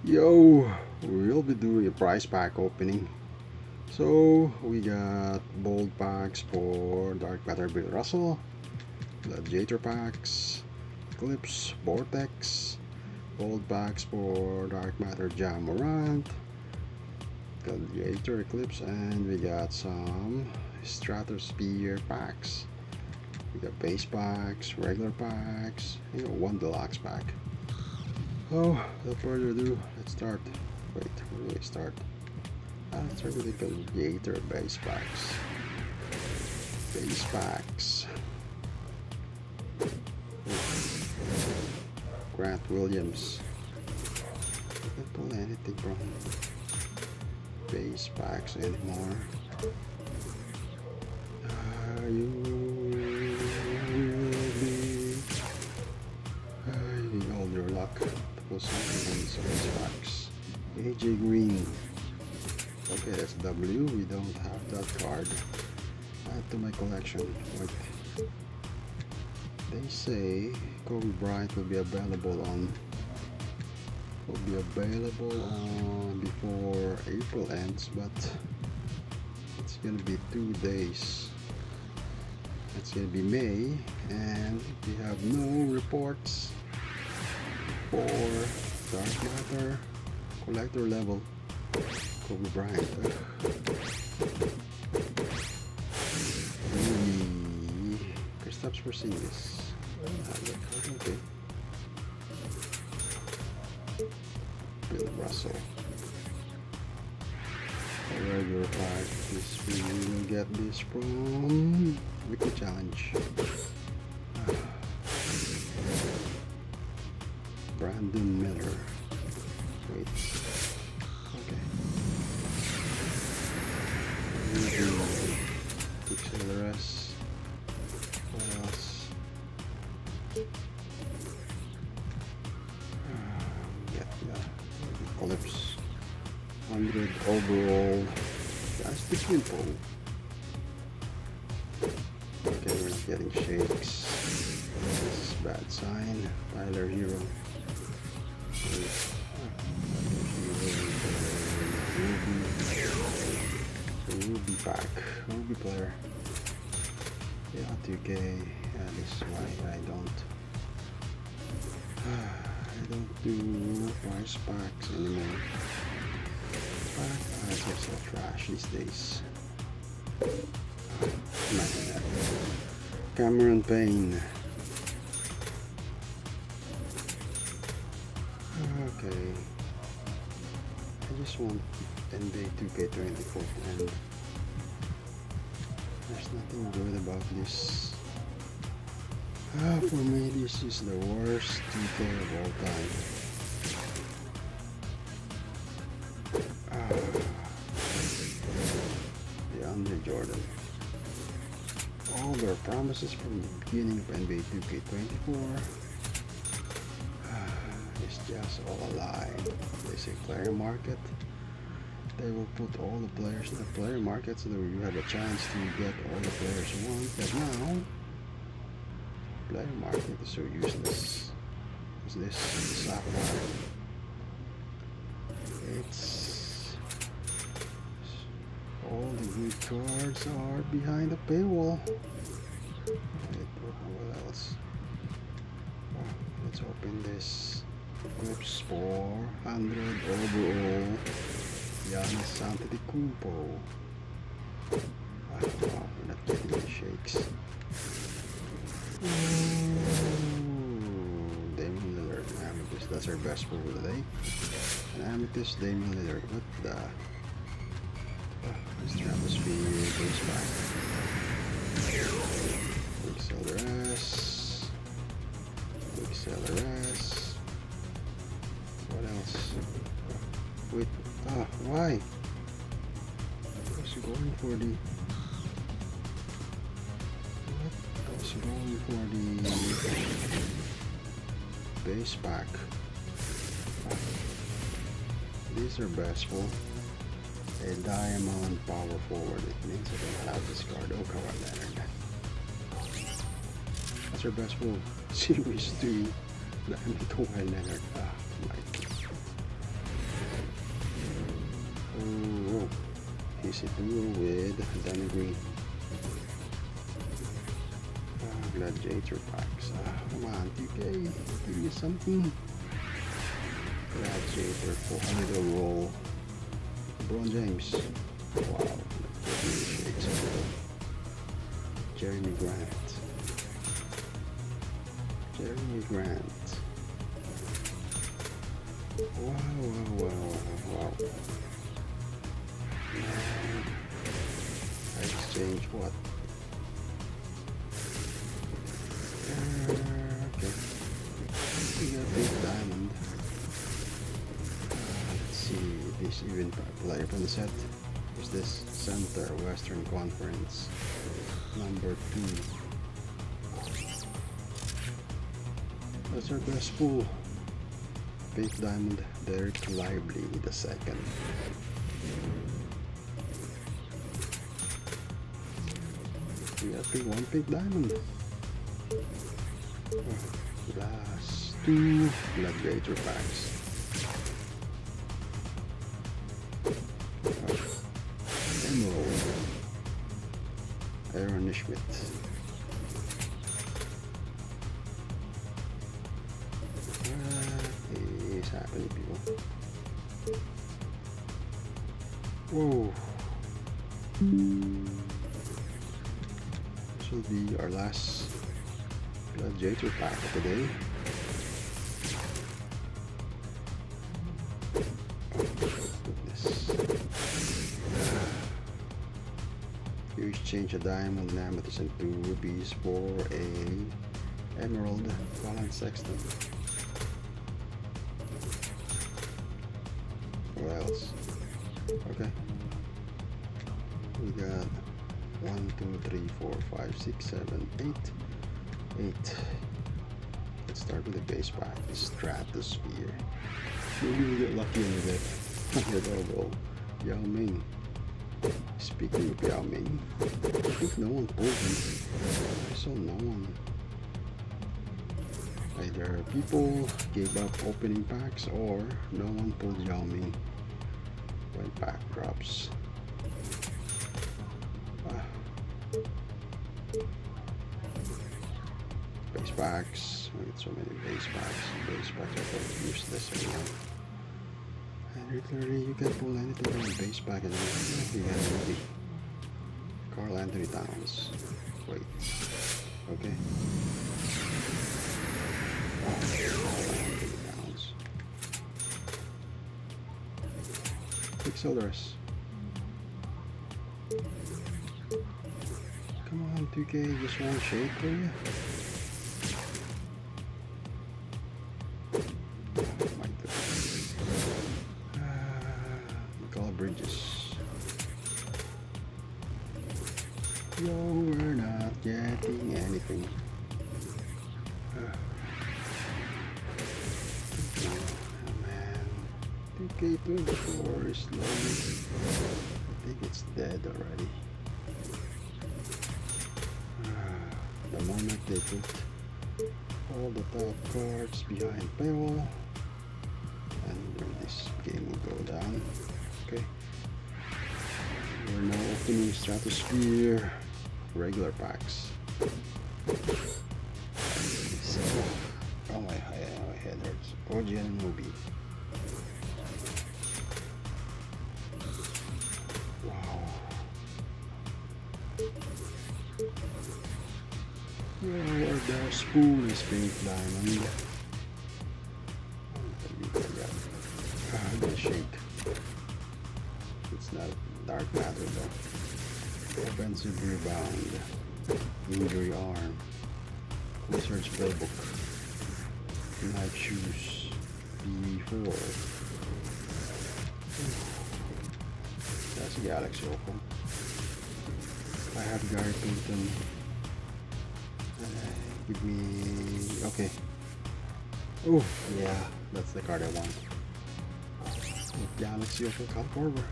Yo, we'll be doing a prize pack opening. So we got bold packs for Dark Matter Bill Russell, Gladiator packs, Eclipse, Vortex, bold packs for Dark Matter Jam Morant, Gladiator Eclipse, and we got some Stratosphere packs. We got base packs, regular packs, one deluxe pack. Oh, without further ado, let's start. Wait, where do we start? Let's start with the Gladiator base packs. Base packs. Grant Williams. Can't pull anything from base packs anymore. You will be. You need all your luck to pull something on some base packs. AJ Green. Okay, that's W. We don't have that card. Add to my collection. Wait. They say Kobe Bryant will be available on before April ends, but it's gonna be 2 days. It's gonna be May, and we have no reports for Dark Matter collector level Kobe Bryant. Kristaps Porzingis. Okay. Bill Russell. A regular pack. We will get this from Wiki Challenge. Brandon Miller. Wait. Okay. Acceleras. What else? Eclipse. 100 overall. That's the simple. Okay, we're not getting shakes. This is bad sign. Tyler Hero. Ruby pack. Ruby player. Yeah, 2K. Yeah, this is why I don't do price packs anymore. Packs are so trash these days. Cameron Payne. Okay. I just want NBA 2K24 and there's nothing good about this. For me, this is the worst 2K of all time. The Andre Jordan. All their promises from the beginning of NBA 2K24 is just all a lie. They say player market. They will put all the players in the player market so that you have a chance to get all the players you want. But now, player market is so useless. Is this sapphire? It's all the good cards are behind the paywall. Wait, what else? Oh, let's open this. Eclipse 400 overall. Giannis Antetokounmpo. Wow, we're not getting any shakes. Damian Lillard, Amethyst. That's our best pull of the day. An Amethyst, Damian Lillard. What the? Stratosphere, base pack. Quick Seller S. What else? Wait. Why? I was going for the. I was going for the base pack. These are bashful. A diamond power forward. It means I don't have this card. Oh, Kawhi Leonard. That's our best move. Series 2. Diamond Kawhi Leonard. My. Galaxy Duo with Green. Gladiator packs. Come on, 2K, give me something. Gladiator 400 roll. LeBron James. Wow, shakes. Jeremy Grant. Jeremy Grant. Wow. I exchange what? Okay. We got a big diamond. Let's see this even player from the set. Who's this? Center Western Conference. Number 2. That's our best pool. Big diamond, Derek Lively the second. We got one big diamond. Last 2 gladiator packs. Emerald. Aaron Schmidt. What is happening, people? Whoa. This will be our last gladiator pack of the day. You exchange a diamond and amethyst and 2 rubies for a emerald Colin Sexton. What else? Okay. We got 1, 2, 3, 4, 5, 6, 7, 8. Let's start with the base pack, the Stratosphere. Maybe we get lucky and we get double Yao Ming. Speaking of Yao Ming, I think no one pulled him. I saw no one. Either people gave up opening packs or no one pulled Yao Ming when pack drops. Base packs. We get so many base packs. Base packs are quite useless right now. And clearly you can pull anything from the base pack and you got a movie. Carl Anthony Towns. Wait. Okay. Towns. Pixelers. Come on, 2K, just one shake for you. Bridges. No, we're not getting anything. Oh man. 2K24 is loading. I think it's dead already. The moment they put all the top cards behind paywall, and this game will go down. Okay. We're now opening Stratosphere regular packs. So, oh my head hurts. OG and Movie. Wow. Oh, the spoon is pink diamond. I'm gonna shake. It's not dark matter though. Offensive rebound. Injury arm. Wizard's playbook. Night shoes. B4. That's a Galaxy Opal. I have Gary Payton. Give me. Okay. Oh, yeah. That's the card I want. Galaxy Opal Cal Corver.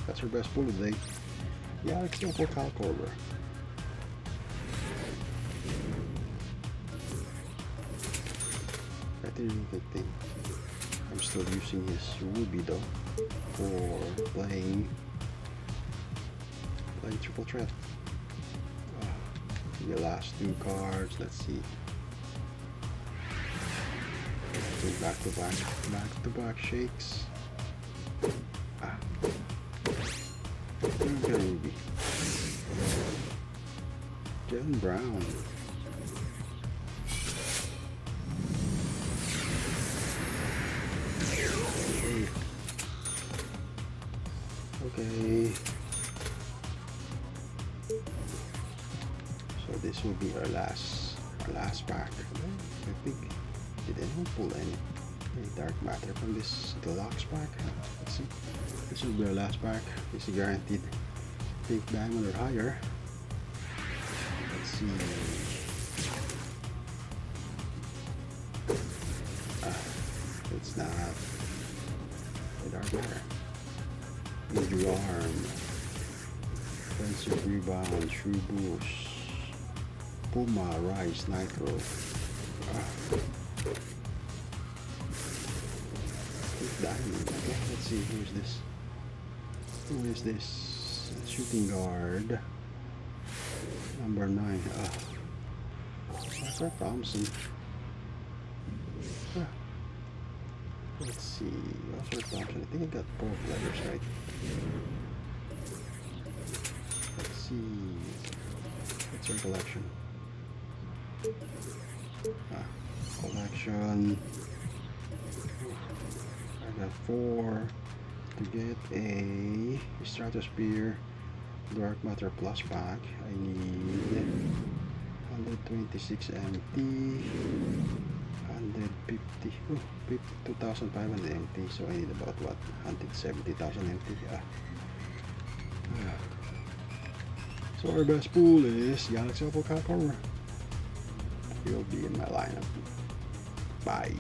That's her best pull today. Galaxy Opal Cal Corver. I think it's a good thing. I'm still using his ruby though for playing triple threat. The last two cards, let's see. Back to back shakes. Ruby. Jalen Brown. Okay. So this will be our last pack. I think, did anyone pull any dark matter from this deluxe pack? Let's see. This will be our last pack. This is guaranteed pink diamond or higher. Let's see. It's not a dark matter. Injury arm. Offensive rebound. True boost. Puma, Rise, Nitro. Diamond. Okay, let's see. Who's this? Who is this? Shooting guard. Number 9. Michael Thompson. Let's see. Michael Thompson. I think I got both letters right. Let's see. What's our collection? Collection. I got 4 to get a Stratosphere Dark Matter Plus pack. I need 126 MT, 150, 2,500 MT. So I need about what? 170,000 MT. So our best pool is Galaxy Opal Capor. He'll be in my lineup. Bye.